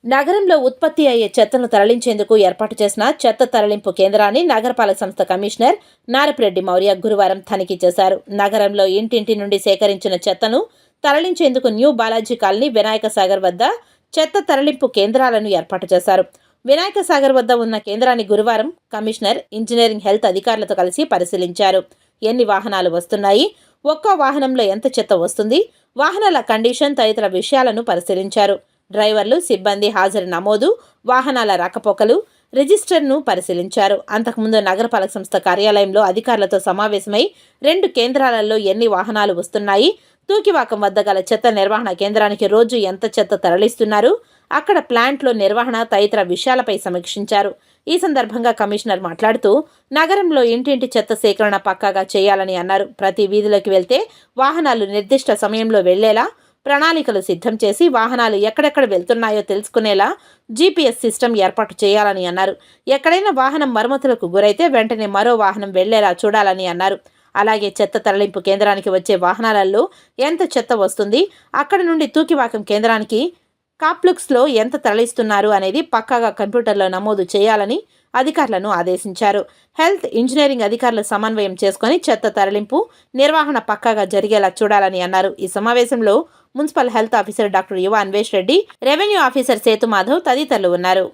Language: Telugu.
నగరంలో ఉత్పత్తి అయ్యే చెత్తను తరలించేందుకు ఏర్పాటు చేసిన చెత్త తరలింపు కేంద్రాన్ని నగరపాలక సంస్థ కమిషనర్ నారపిరెడ్డి మౌర్య గురువారం తనిఖీ చేశారు. నగరంలో ఇంటింటి నుండి సేకరించిన చెత్తను తరలించేందుకు న్యూ బాలాజీ కాలనీ, వినాయక సాగర్ వద్ద చెత్త తరలింపు కేంద్రాలను ఏర్పాటు చేశారు. వినాయక సాగర్ వద్ద ఉన్న కేంద్రాన్ని గురువారం కమిషనర్ ఇంజనీరింగ్, హెల్త్ అధికారులతో కలిసి పరిశీలించారు. ఎన్ని వాహనాలు వస్తున్నాయి, ఒక్కో వాహనంలో ఎంత చెత్త వస్తుంది, వాహనాల కండిషన్ తదితర విషయాలను పరిశీలించారు. డ్రైవర్లు, సిబ్బంది హాజరు నమోదు, వాహనాల రాకపోకలు రిజిస్టర్ను పరిశీలించారు. అంతకుముందు నగరపాలక సంస్థ కార్యాలయంలో అధికారులతో సమావేశమై 2 కేంద్రాలలో ఎన్ని వాహనాలు వస్తున్నాయి, తూకివాకం వద్ద గల చెత్త నిర్వహణ కేంద్రానికి రోజు ఎంత చెత్త తరలిస్తున్నారు, అక్కడ ప్లాంట్లో నిర్వహణ తదితర విషయాలపై సమీక్షించారు. ఈ సందర్భంగా కమిషనర్ మాట్లాడుతూ నగరంలో ఇంటింటి చెత్త సేకరణ పక్కాగా చేయాలని అన్నారు. ప్రతి వీధిలోకి వెళ్తే వాహనాలు నిర్దిష్ట సమయంలో వెళ్లేలా ప్రణాళికలు సిద్ధం చేసి వాహనాలు ఎక్కడెక్కడ వెళ్తున్నాయో తెలుసుకునేలా జీపీఎస్ సిస్టమ్ ఏర్పాటు చేయాలని అన్నారు. ఎక్కడైనా వాహనం మరమ్మతులకు గురైతే వెంటనే మరో వాహనం వెళ్లేలా చూడాలని అన్నారు. అలాగే చెత్త తరలింపు కేంద్రానికి వచ్చే వాహనాలలో ఎంత చెత్త వస్తుంది, అక్కడ నుండి తూకివాకం కేంద్రానికి కాప్లుక్స్లో ఎంత తరలిస్తున్నారు అనేది పక్కాగా కంప్యూటర్లో నమోదు చేయాలని అధికారులను ఆదేశించారు. హెల్త్, ఇంజనీరింగ్ అధికారులు సమన్వయం చేసుకుని చెత్త తరలింపు నిర్వహణ పక్కాగా జరిగేలా చూడాలని అన్నారు. ఈ సమావేశంలో మున్సిపల్ హెల్త్ ఆఫీసర్ డాక్టర్ యువ అన్వేష్ రెడ్డి, రెవెన్యూ ఆఫీసర్ సేతు మాధవ్ తదితరులు ఉన్నారు.